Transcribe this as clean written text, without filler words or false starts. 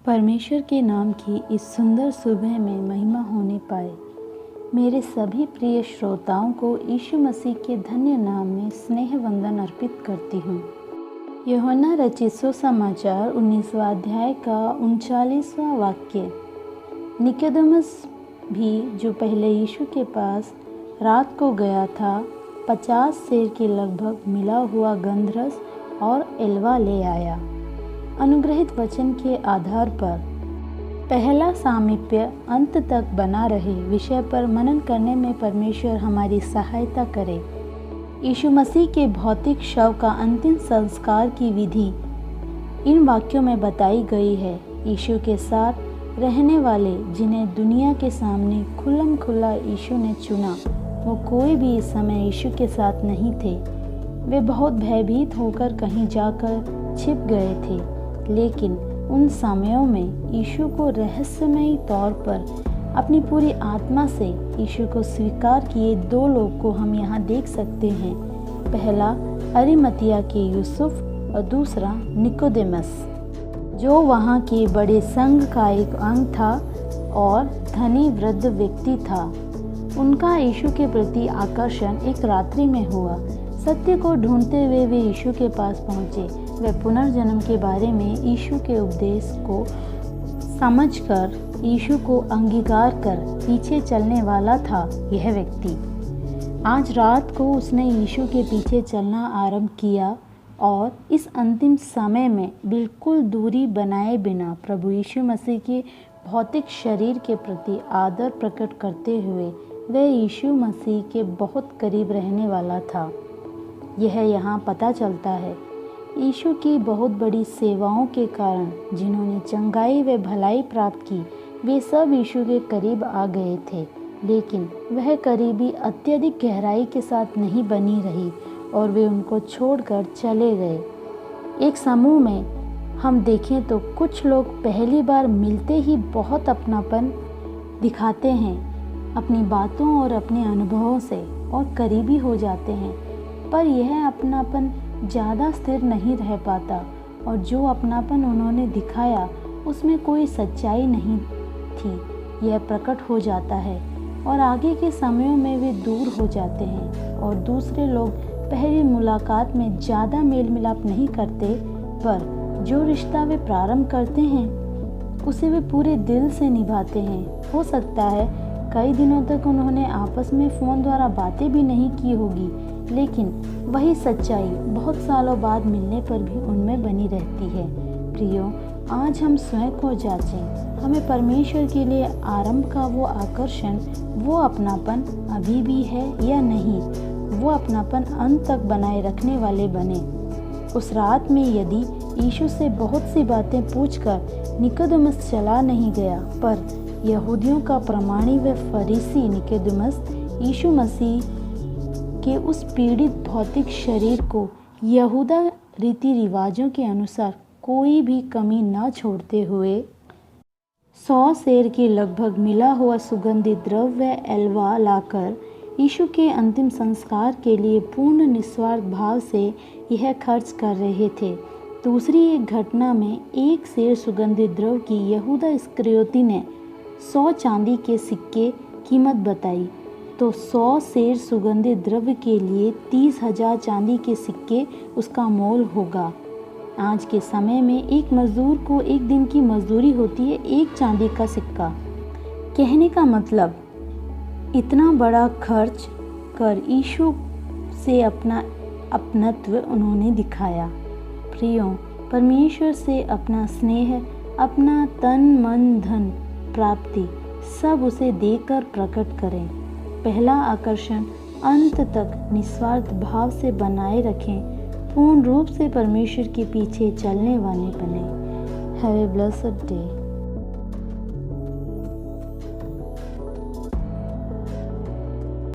परमेश्वर के नाम की इस सुंदर सुबह में महिमा होने पाए। मेरे सभी प्रिय श्रोताओं को यीशु मसीह के धन्य नाम में स्नेह वंदन अर्पित करती हूँ। यूहन्ना रचित सुसमाचार 19वां अध्याय का 39वां वाक्य। निकोदेमुस भी जो पहले यीशु के पास रात को गया था, 50 सेर के लगभग मिला हुआ गंधरस और एलवा ले आया। अनुग्रहित वचन के आधार पर पहला सामीप्य अंत तक बना रहे विषय पर मनन करने में परमेश्वर हमारी सहायता करे। यीशु मसीह के भौतिक शव का अंतिम संस्कार की विधि इन वाक्यों में बताई गई है। यीशु के साथ रहने वाले, जिन्हें दुनिया के सामने खुल्लम खुल्ला यीशु ने चुना, वो कोई भी इस समय यीशु के साथ नहीं थे। वे बहुत भयभीत होकर कहीं जाकर छिप गए थे। लेकिन उन समयों में यीशु को रहस्यमयी तौर पर अपनी पूरी आत्मा से यीशु को स्वीकार किए दो लोग को हम यहाँ देख सकते हैं। पहला अरिमतिया के यूसुफ और दूसरा निकोदेमस, जो वहाँ के बड़े संघ का एक अंग था और धनी वृद्ध व्यक्ति था। उनका यीशु के प्रति आकर्षण एक रात्रि में हुआ। सत्य को ढूंढते हुए वे यीशु के पास पहुँचे। वे पुनर्जन्म के बारे में यीशु के उपदेश को समझकर यीशु को अंगीकार कर पीछे चलने वाला था। यह व्यक्ति आज रात को उसने यीशु के पीछे चलना आरंभ किया और इस अंतिम समय में बिल्कुल दूरी बनाए बिना प्रभु यीशु मसीह के भौतिक शरीर के प्रति आदर प्रकट करते हुए वह यीशु मसीह के बहुत करीब रहने वाला था। यह यहाँ पता चलता है। यीशु की बहुत बड़ी सेवाओं के कारण जिन्होंने चंगाई व भलाई प्राप्त की, वे सब यीशु के करीब आ गए थे। लेकिन वह करीबी अत्यधिक गहराई के साथ नहीं बनी रही और वे उनको छोड़कर चले गए। एक समूह में हम देखें तो कुछ लोग पहली बार मिलते ही बहुत अपनापन दिखाते हैं, अपनी बातों और अपने अनुभवों से, और करीबी हो जाते हैं। पर यह अपनापन ज़्यादा स्थिर नहीं रह पाता और जो अपनापन उन्होंने दिखाया उसमें कोई सच्चाई नहीं थी, यह प्रकट हो जाता है और आगे के समयों में वे दूर हो जाते हैं। और दूसरे लोग पहली मुलाकात में ज़्यादा मेल मिलाप नहीं करते, पर जो रिश्ता वे प्रारंभ करते हैं उसे वे पूरे दिल से निभाते हैं। हो सकता है कई दिनों तक उन्होंने आपस में फ़ोन द्वारा बातें भी नहीं की होगी, लेकिन वही सच्चाई बहुत सालों बाद मिलने पर भी उनमें बनी रहती है। प्रियो, आज हम स्वयं को जांचें। हमें परमेश्वर के लिए आरंभ का वो आकर्षण, वो अपनापन अभी भी है या नहीं? वो अपनापन अंत तक बनाए रखने वाले बने। उस रात में यदि यीशु से बहुत सी बातें पूछकर निकोदेमुस चला नहीं गया, पर यहूदियों का प्रमाणी व फरीसी निकोदेमुस यीशु मसीह के उस पीड़ित भौतिक शरीर को यहूदा रीति रिवाजों के अनुसार कोई भी कमी न छोड़ते हुए 100 सेर के लगभग मिला हुआ सुगंधित द्रव्य एलवा लाकर यीशु के अंतिम संस्कार के लिए पूर्ण निस्वार्थ भाव से यह खर्च कर रहे थे। दूसरी एक घटना में 1 सेर सुगंधित द्रव्य की यहूदा इस्करियोती ने 100 चांदी के सिक्के कीमत बताई, तो 100 सेर सुगंधित द्रव्य के लिए 30,000 चांदी के सिक्के उसका मोल होगा। आज के समय में एक मजदूर को एक दिन की मजदूरी होती है 1 चांदी का सिक्का। कहने का मतलब, इतना बड़ा खर्च कर यीशु से अपना अपनत्व उन्होंने दिखाया। प्रियो, परमेश्वर से अपना स्नेह, अपना तन मन धन प्राप्ति सब उसे देकर प्रकट करें। पहला आकर्षण अंत तक निस्वार्थ भाव से बनाए रखें। पूर्ण रूप से परमेश्वर के पीछे चलने वाले बने। Have a blessed day.